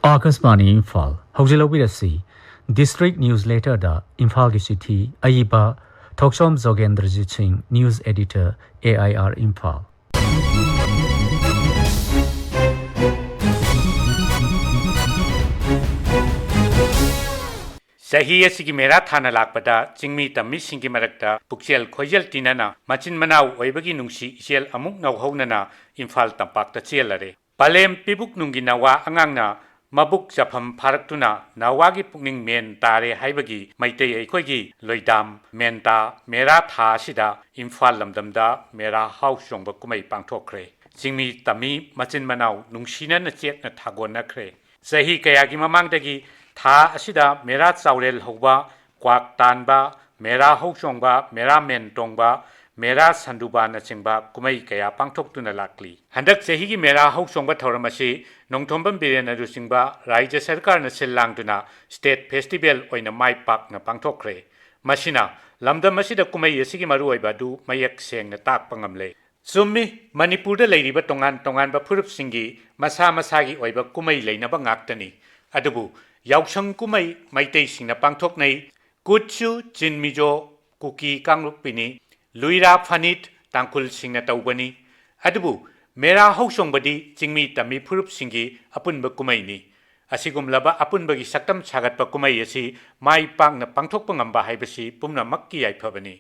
Akasmani Imphal, Haujalawirasi, District Newsletter da Imphal ki City, Ayiba, Thokchom Jogendrajit News Editor, AIR Imphal. Sahi asigi mera thana lakpada chingmi tammi singi marakta pukchel khoijal tinana machin manau oibagi nungsi isel amuk nauhaunana Imphal tampakta chelare palem pibuk nungi nawa angangna mabuk chafam pharaktuna nawagi pukning men tare haibagi maitei aikhoigi loidam menta mera tha sida Imphal lamdamda mera house songba kumai pangthokre chingmi tammi machin manau nungsina na chet na thagona khre sahi kayagi mamangdagi Tha asida mera chaurel hoba kwak tanba mera hochongba mera mentongba mera sanduba na chingba kumai kaya pangthok tuna lakli handak chehi gi mera hochongba thoramasi nongthombam biren adu chingba rajya sarkar na sillang tuna state festival oina mai pak na pangthokre masina lamdam asida kumai asigi maru oiba du mayak seng na tak pangamle Summi Manipur da leiriba tongan ba phurup singi masa masagi oiba kumai leinaba ngaktani adubu Yausang kumai maitei singna pangthok nei kutsu chinmijo kuki kanglupini luira phanit tangkul singna taubani adubu mera housongbadi chingmi tami phurup singi apunba kumai ni asigumlaba apunbagi saktam chagatpa kumai asi mai pangna pangthokpa ngamba haibasi pumna makki yaiphabani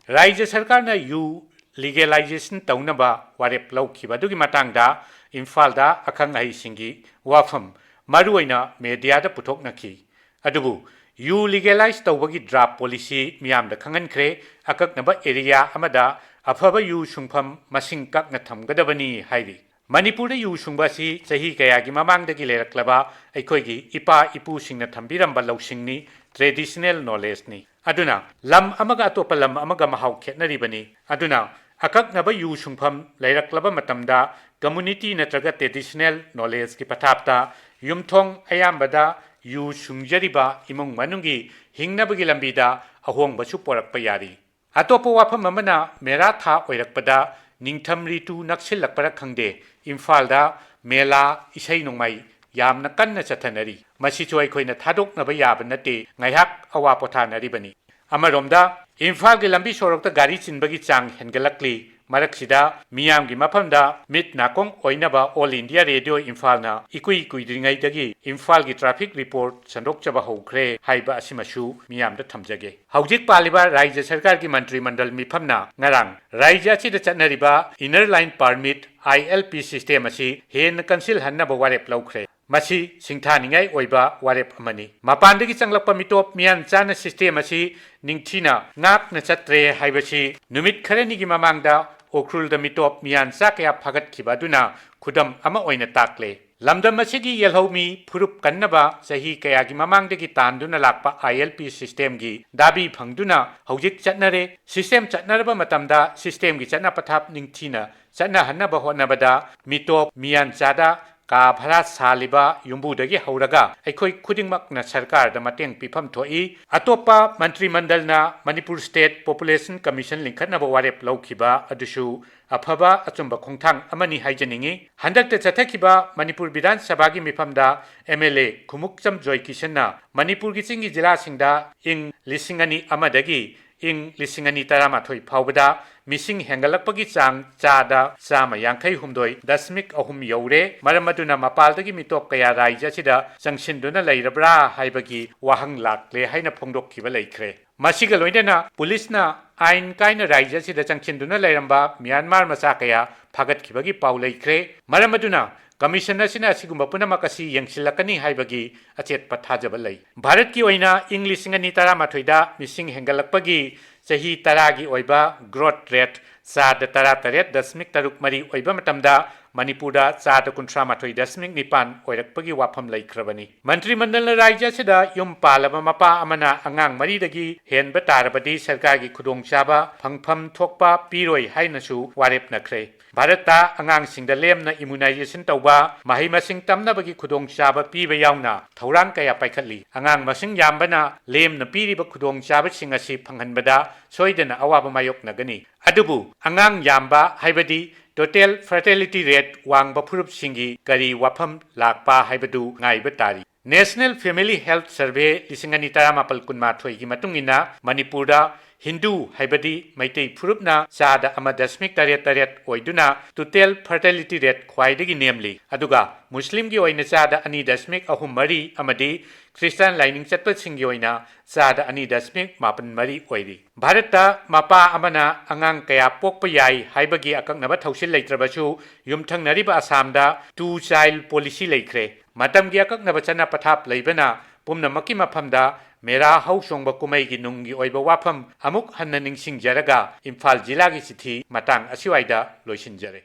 rajya sarkar na yu legalization taunaba warep laukhiba dugi matangda Imphal da akhang ai singi wafam Maruina media da putok naki. Adubu, you legalize tawagi draft policy miyam da kangan kre akak naba area amada afaba yu sungpam masing kak na thamgadabani hairi. Manipur da yu sungba si sahi kayagi mamang da gileraklaba aikoigi ipa ipu sing na thambiramba lausingni traditional knowledge ni. Aduna, lam amaga atopa lam amaga mahaw khetnaribani. Aduna, akak naba yu sungpam lairaklaba matamda community natraga traditional knowledge ki patapta Yumthong ayambada yu sungjariba imung manungi hingnabagi lambida ahongbasu porakpa yari. Atopa wafam amana mera tha oirakpada ningtham ritu naksilakpara khangde Imphal da mela isai nongmai yamna kanna chathanari. Masichu aikhoina thadoknaba yaba nate ngaihak awa pothanaribani. Amaromda Imphal gi lambi sorokta gari chinbagi chang hengalakli Maraksida miyam gi mapamda mit nakong oinaba All India Radio Imphal na ikui kuidringai dagi Imphal gi traffic report sandok chaba hokre haiba asimasu miyam da thamjage haujik paliba rajya sarkar gi mantri mandal mifamna ngarang rajya chi da chatnariba inner line permit ILP system asi hen council hanna warep laukre Masi singthaningai oiba warep amani mapandagi changlakpa mitop mian chana system asi ningthina ngak na chatre haibasi numit kharani gi mamangda okrul da mitop mian sakya phagat khibaduna khudam ama oina takle lamdam asigi yelhomi phurup kannaba sahi kaya gi mamangdagi tanduna lakpa ILP system gi dabi phangduna hojik chatnare system chatnaraba matamda system gi chana pathap ningthina chana hanaba honabada mitop mian chada ka bhara saliba yumbu dagi hauraga aikhoi khudingmak na sarkar da mateng pifam thoi atopa mantri mandal na Manipur State Population Commission linkhatna ba warep laukhiba adusu afaba achumba khongthang amani haijaningi handak te chathakiba Manipur Vidhan Sabha gi mifamda MLA Khumukcham Joy Kishanna Manipur gi chingi jila singda ing lisingani amadagi ing lisingani taramathoi phawbada Missing hengalakpagi chang chada chama yangkai humdoi dasmik ahum yaure maramaduna mapaldagi mitop kaya rajya sida changsinduna leirabra haibagi wahang lakle haina phongdokkiba leikre masiga loinana pulisna ain kaina rajya sida changsinduna leiramba Myanmar macha kaya phagatkhibagi pau leikre maramaduna Commissioner sina sigumba punamakasi yangsilakani haibagi achet pathajaba lei Bharat ki oina English ngani taramathoi missing hengalakpagi Sahi taragi oiba growth rate sada tarataret dasmik taruk mari oiba matamda Manipurda sada kuntra mathoi dasmik nipan oirakpagi wafam laikhrabani Mantri Mandal na rajya sida yum palaba mapa amana angang mari dagi henba tarabadi sarkar gi khudong chaba phangpham thokpa piroi hainasu warep nakre Bharata angang singda lemna immunization tauba mahai masing tamnabagi khudong chaba piba yauna thorang kaya paikhatli angang masing yambana lemna piriba khudong chaba singasi phanghanbada soidana awaba mayok nagani adubu angang yamba haibadi total fertility rate wangba phurupsingi kari wafam lakpa haibadu ngaiba tari National Family Health Survey lisingani taramapal kunmathoi gi matungina Manipurda Hindu haibadi maitei phurupna chada ama dasmik taret oiduna total fertility rate khwaidagi nemli aduga Muslim gi oina chada ani dasmik ahum mari amadi Christian lining chatpa singi oina chada ani dasmik mapan mari oiri Bharata mapa amana angang kaya pokpa yai haibagi akaknaba thausil leitrabasu yumthangnariba Assamda two child policy leikhre matam gi akaknaba chana pathap leibana pumna maki mafamda Mera hau songba kumai gi nungi oiba wafam amuk hanna ningsing jaraga Imphal jila gi sithi matang asiwaida loisin jare